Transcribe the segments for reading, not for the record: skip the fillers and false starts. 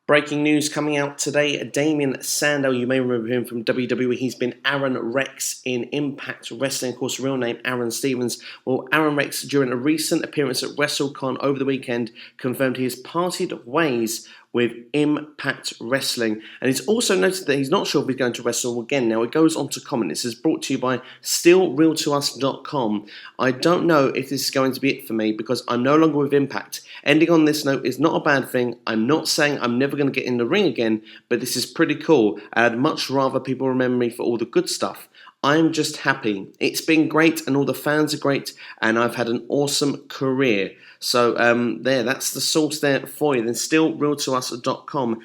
Breaking news coming out today, Damien Sandow, you may remember him from WWE, he's been Aron Rex in Impact Wrestling, of course real name Aron Stevens. Well, Aron Rex during a recent appearance at WrestleCon over the weekend confirmed he has parted ways with Impact Wrestling, and he's also noted that he's not sure if he's going to wrestle again. Now it goes on to comment, this is brought to you by StillRealToUs.com. I don't know if this is going to be it for me because I'm no longer with Impact. Ending on this note is not a bad thing. I'm not saying I'm never going to get in the ring again, but this is pretty cool. I'd much rather people remember me for all the good stuff. I'm just happy. It's been great and all the fans are great and I've had an awesome career. So that's the source there for you. Then StillRealToUs.com.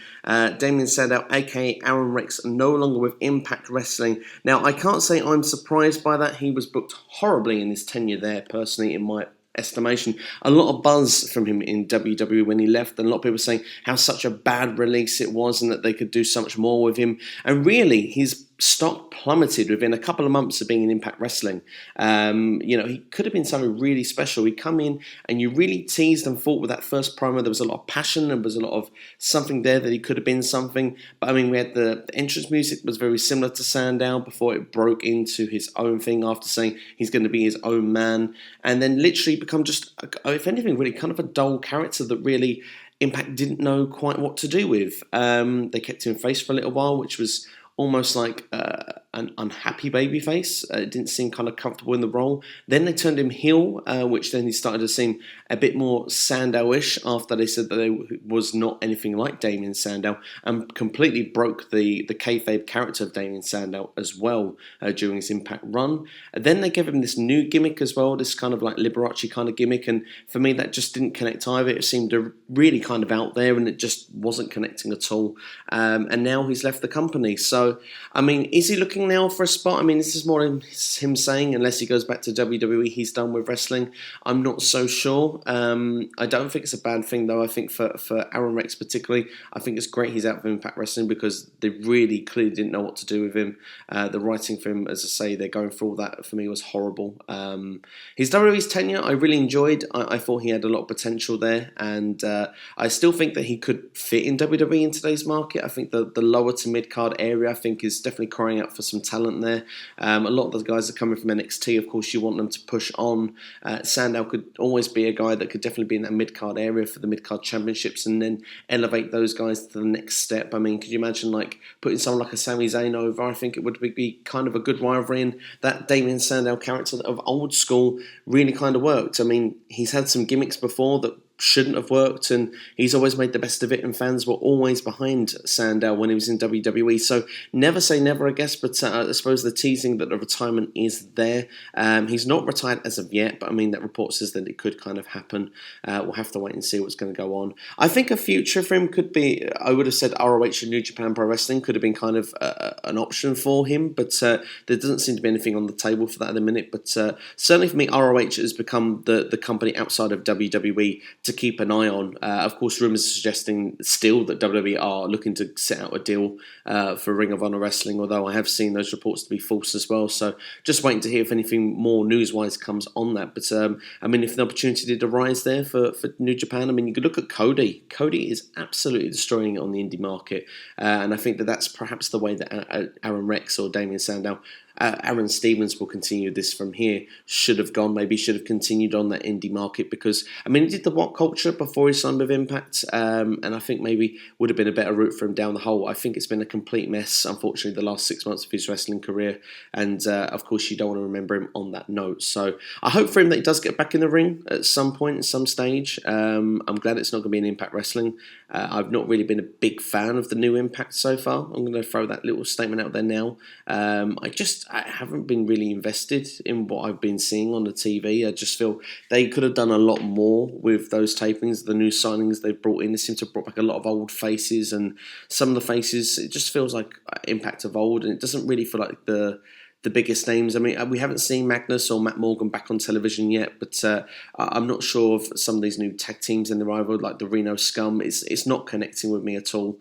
Damien Sandow, aka Aron Rex, no longer with Impact Wrestling. Now I can't say I'm surprised by that. He was booked horribly in his tenure there, personally, in my estimation. A lot of buzz from him in WWE when he left, and a lot of people saying how such a bad release it was and that they could do so much more with him. And really, his stock plummeted within a couple of months of being in Impact Wrestling. He could have been something really special. He'd come in and you really teased and fought with that first promo. There was a lot of passion. There was a lot of something there that he could have been something. But I mean, we had the entrance music was very similar to Sandow before it broke into his own thing after saying he's going to be his own man. And then literally become just, if anything, really kind of a dull character that really Impact didn't know quite what to do with. They kept him face for a little while, which was almost like an unhappy babyface. It didn't seem kind of comfortable in the role. Then they turned him heel, which then he started to seem a bit more Sandow-ish after they said that he was not anything like Damien Sandow, and completely broke the kayfabe character of Damien Sandow as well during his Impact run. And then they gave him this new gimmick as well, this kind of like Liberace kind of gimmick, and for me that just didn't connect either. It seemed really kind of out there and it just wasn't connecting at all. And now he's left the company. So, I mean, is he looking now for a spot? I mean, this is more him saying, unless he goes back to WWE, he's done with wrestling. I'm not so sure. I don't think it's a bad thing, though. I think for Aron Rex particularly, I think it's great he's out of Impact Wrestling because they really clearly didn't know what to do with him. The writing for him, as I say, they're going through all that, for me, was horrible. His WWE's tenure, I really enjoyed. I thought he had a lot of potential there, and I still think that he could fit in WWE in today's market. I think the lower to mid-card area, I think, is definitely crying out for some talent there. A lot of the guys are coming from NXT. Of course, you want them to push on. Sandow could always be a guy that could definitely be in that mid-card area for the mid-card championships and then elevate those guys to the next step. I mean, could you imagine like putting someone like a Sami Zayn over? I think it would be kind of a good rivalry, and that Damien Sandow character of old school really kind of worked. I mean, he's had some gimmicks before that shouldn't have worked, and he's always made the best of it, and fans were always behind Sandow when he was in WWE. So never say never, I guess, but I suppose the teasing that the retirement is there. He's not retired as of yet, but I mean that report says that it could kind of happen. We'll have to wait and see what's going to go on. I think a future for him could be, I would have said ROH and New Japan Pro Wrestling could have been kind of an option for him, but there doesn't seem to be anything on the table for that at the minute. But certainly for me, ROH has become the company outside of WWE to keep an eye on. Of course, rumours are suggesting still that WWE are looking to set out a deal for Ring of Honor Wrestling, although I have seen those reports to be false as well. So just waiting to hear if anything more news-wise comes on that. But I mean, if the opportunity did arise there for New Japan, I mean, you could look at Cody. Cody is absolutely destroying it on the indie market. And I think that that's perhaps the way that Aron Rex or Damien Sandow, Aron Stevens will continue this from here. Should have continued on that indie market because, I mean, he did the What Culture before he signed with Impact, and I think maybe would have been a better route for him down the hole. I think it's been a complete mess, unfortunately, the last 6 months of his wrestling career, and of course you don't want to remember him on that note. So I hope for him that he does get back in the ring at some point, at some stage. I'm glad it's not going to be in Impact Wrestling. I've not really been a big fan of the new Impact so far. I'm going to throw that little statement out there now. I haven't been really invested in what I've been seeing on the TV. I just feel they could have done a lot more with those tapings, the new signings they've brought in. They seem to have brought back a lot of old faces, and some of the faces, it just feels like Impact of old, and it doesn't really feel like the the biggest names. I mean, we haven't seen Magnus or Matt Morgan back on television yet, but I'm not sure of some of these new tag teams in the rival, like the Reno Scum. It's not connecting with me at all.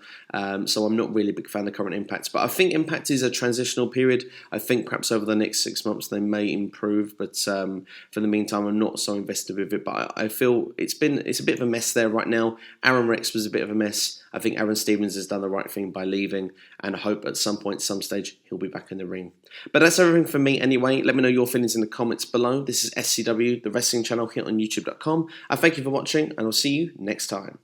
So I'm not really a big fan of the current Impact. But I think Impact is a transitional period. I think perhaps over the next 6 months they may improve, but for the meantime, I'm not so invested with it. But I feel it's a bit of a mess there right now. Aron Rex was a bit of a mess. I think Aaron Stevens has done the right thing by leaving, and I hope at some point, some stage, he'll be back in the ring. But that's everything from me anyway. Let me know your feelings in the comments below. This is SCW, the wrestling channel here on YouTube.com. I thank you for watching, and I'll see you next time.